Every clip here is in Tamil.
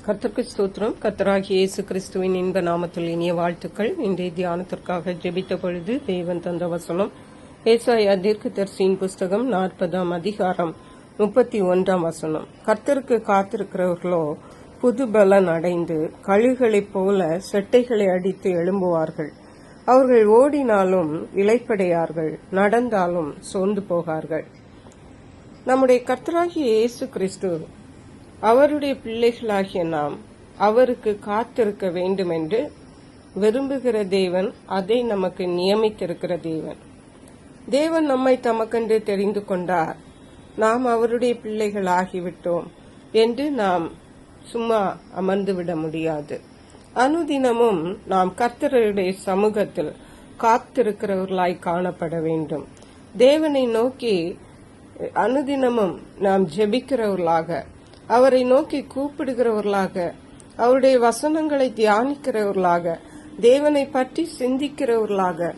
கர்த்தருக்கு ஸ்தோத்திரம். கர்த்தராகிய இயேசு கிறிஸ்துவின் இன்ப நாமத்தில் இனிய வாழ்த்துக்கள். இன்றைய தியானத்திற்காக ஜெபித்த பொழுது தேவன் தந்த வசனம் ஏசாயா தீர்க்கதரிசியின் புஸ்தகம் 40ஆம் அதிகாரம் 31ஆம் வசனம். கர்த்தருக்கு காத்திருக்கிறவர்களோ புது பலன் அடைந்து கழுகுகளைப் போல செட்டைகளை அடித்து எழும்புவார்கள். அவர்கள் ஓடினாலும் இளைப்படையார்கள், நடந்தாலும் சோர்ந்து போகார்கள். நம்முடைய கர்த்தராகிய இயேசு கிறிஸ்து அவருடைய பிள்ளைகளாகிய நாம் அவருக்கு காத்திருக்க வேண்டும் என்று விரும்புகிற தேவன், அதை நமக்கு நியமித்திருக்கிற தேவன். தேவன் நம்மை தமக்கென்று தெரிந்து கொண்டார், நாம் அவருடைய பிள்ளைகள் ஆகிவிட்டோம் என்று நாம் சும்மா அமர்ந்துவிட முடியாது. அனுதினமும் நாம் கர்த்தருடைய சமூகத்தில் காத்திருக்கிறவர்களாய் காணப்பட வேண்டும். தேவனை நோக்கி அனுதினமும் நாம் ஜெபிக்கிறவர்களாக, அவரை நோக்கி கூப்பிடுகிறவர்களாக, அவருடைய வசனங்களை தியானிக்கிறவர்களாக, தேவனை பற்றி சிந்திக்கிறவர்களாக,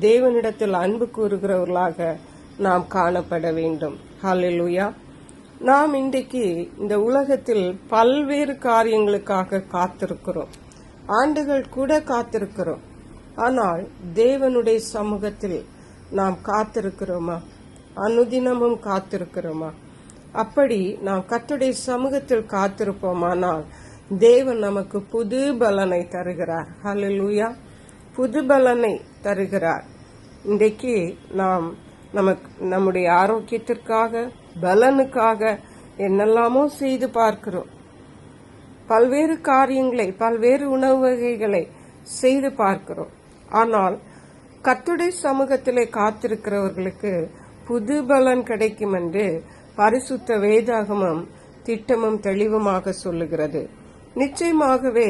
தேவனிடத்தில் அன்பு கூறுகிறவர்களாக நாம் காணப்பட வேண்டும். ஹல்லேலூயா. நாம் இன்றைக்கு இந்த உலகத்தில் பல்வேறு காரியங்களுக்காக காத்திருக்கிறோம். ஆண்டுகள் கூட காத்திருக்கிறோம். ஆனால் தேவனுடைய சமூகத்தில் நாம் காத்திருக்கிறோமா? அனுதினமும் காத்திருக்கிறோமா? அப்படி நாம் கர்த்தருடைய சமூகத்தில் காத்திருப்போமானால் தேவன் நமக்கு புது பலனை தருகிறார். ஹல்லேலூயா. புது பலனை தருகிறார். இன்றைக்கு நாம் நம்முடைய ஆரோக்கியத்திற்காக, பலனுக்காக என்னெல்லாமோ செய்து பார்க்கிறோம். பல்வேறு காரியங்களை, பல்வேறு உணவு வகைகளை செய்து பார்க்கிறோம். ஆனால் கர்த்தருடைய சமூகத்திலே காத்திருக்கிறவர்களுக்கு புது பலன் கிடைக்கும் என்று பரிசுத்த வேதாகமம் திட்டமும் தெளிவுமாக சொல்லுகிறது. நிச்சயமாகவே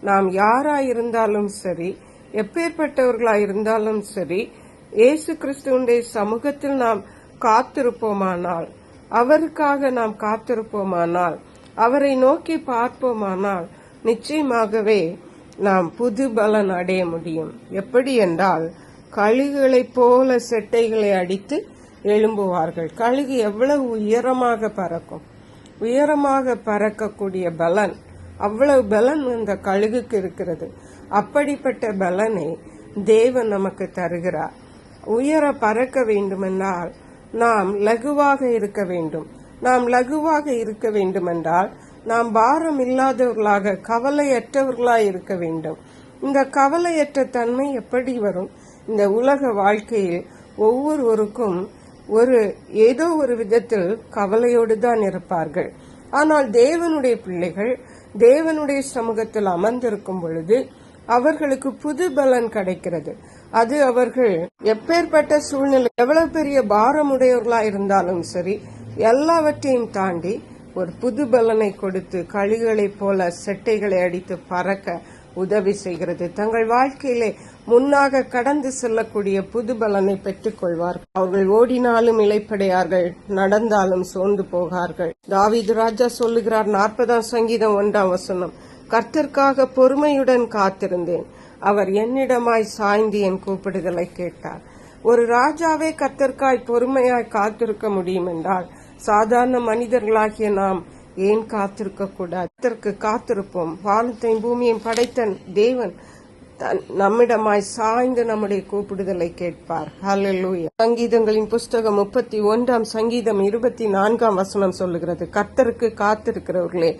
நாம் யாராயிருந்தாலும் சரி, எப்பேற்பட்டவர்களாயிருந்தாலும் சரி, இயேசு கிறிஸ்துவினுடைய சமூகத்தில் நாம் காத்திருப்போமானால், அவருக்காக நாம் காத்திருப்போமானால், அவரை நோக்கி பார்ப்போமானால் நிச்சயமாகவே நாம் புது பலன் அடைய முடியும். எப்படி என்றால், கழுகுகளைப் போல செட்டைகளை அடித்து எழும்புவார்கள். கழுகு எவ்வளவு உயரமாக பறக்கும், உயரமாக பறக்கக்கூடிய பலன், அவ்வளவு பலன் இந்த கழுகுக்கு இருக்கிறது. அப்படிப்பட்ட பலனை தேவன் நமக்கு தருகிறார். உயர பறக்க வேண்டுமென்றால் நாம் லகுவாக இருக்க வேண்டும். நாம் லகுவாக இருக்க வேண்டுமென்றால் நாம் பாரம் இல்லாதவர்களாக, கவலையற்றவர்களாக இருக்க வேண்டும். இந்த கவலையற்ற தன்மை எப்படி வரும்? இந்த உலக வாழ்க்கையில் ஒவ்வொருவருக்கும் ஏதோ ஒரு விதத்தில் கவலையோடு தான் இருப்பார்கள். ஆனால் தேவனுடைய பிள்ளைகள் தேவனுடைய சமூகத்தில் அமர்ந்திருக்கும் பொழுது அவர்களுக்கு புது பலன் கிடைக்கிறது. அது அவர்கள் எப்பேற்பட்ட சூழ்நிலை, எவ்வளவு பெரிய பாரமுடையவர்களா இருந்தாலும் சரி, எல்லாவற்றையும் தாண்டி ஒரு புது பலனை கொடுத்து கழுகுகளைப் போல செட்டைகளை அடித்து பறக்க உதவி செய்கிறது. தங்கள் வாழ்க்கையிலே முன்னாக கடந்து செல்லக்கூடிய புது பலனை பெற்றுக் கொள்வார்கள். அவர்கள் ஓடினாலும் இளைப்படையார்கள், நடந்தாலும் சோர்ந்து போகார்கள். தாவீது ராஜா சொல்லுகிறார், 40ஆம் சங்கீதம் 1ஆம் வசனம், கர்த்தருக்காக பொறுமையுடன் காத்திருந்தேன், அவர் என்னிடமாய் சாய்ந்து என் கூப்பிடுதலை கேட்டார். ஒரு ராஜாவே கர்த்தருக்காய் பொறுமையாய் காத்திருக்க முடியும் என்றால் சாதாரண மனிதர்களாகிய நாம் ஏன் காத்திருக்க கூடாது? கர்த்தருக்கு காத்திருப்போம். வானத்தையும் பூமியையும் படைத்த தேவன் நம்மிடமாய் சாய்ந்து நம்முடைய கூப்பிடுதலை கேட்பார். ஹல்லேலூயா. சங்கீதங்களின் புஸ்தகம் 31ஆம் சங்கீதம் 24ஆம் வசனம் சொல்லுகிறது, கர்த்தருக்கு காத்திருக்கிறவர்களே,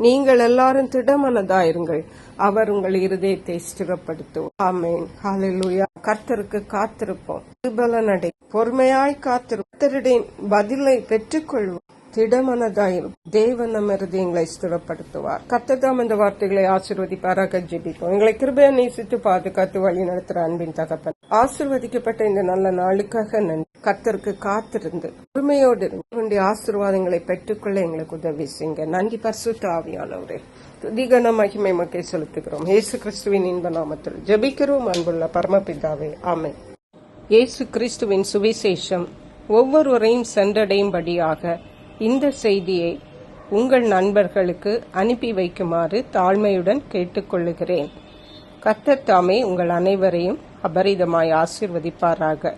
நீங்கள் எல்லாரும் திடமனதாயிருங்கள், அவர் உங்கள் இருதயத்தை ஸ்திரப்படுத்தும். ஆமென். ஹல்லேலூயா. கர்த்தருக்கு காத்திருப்போம், பலனடை, பொறுமையாய் காத்திருப்போம், கர்த்தருடைய பதிலை பெற்றுக்கொள்வோம், திடமனதாயிரும். தேவன் நம்ம இருதயங்களை ஸ்திரப்படுத்துவார். கர்த்தர் இந்த வார்த்தைகளை ஆசீர்வதிப்பாராக. ஜெபிப்போம். எங்களை கிருபையா நேசித்து பாதுகாத்து வழி நடத்துற அன்பின் தகப்பன், ஆசீர்வதிக்கப்பட்ட இந்த நல்ல நாளுக்காக நன்றி. கர்த்தருக்கு காத்திருந்து பொறுமையோடு இருந்து ஆசீர்வாதங்களை பெற்றுக்கொள்ள எங்களுக்கு உதவி செய்யுங்க. நன்றி பரிசுத்த ஆவியானவரே. துதிகன மகிமை மக்கை செலுத்துகிறோம். இயேசு கிறிஸ்துவின் இன்ப நாமத்தில் ஜெபிக்கிறோம் அன்புள்ள பரமபிதாவே. ஆமென். இயேசு கிறிஸ்துவின் சுவிசேஷம் ஒவ்வொருவரையும் சென்றடையும்படியாக இந்த செய்தியை உங்கள் நண்பர்களுக்கு அனுப்பி வைக்குமாறு தாழ்மையுடன் கேட்டுக்கொள்ளுகிறேன். கர்த்தர் தாமே உங்கள் அனைவரையும் அபரிதமாய் ஆசீர்வதிப்பாராக.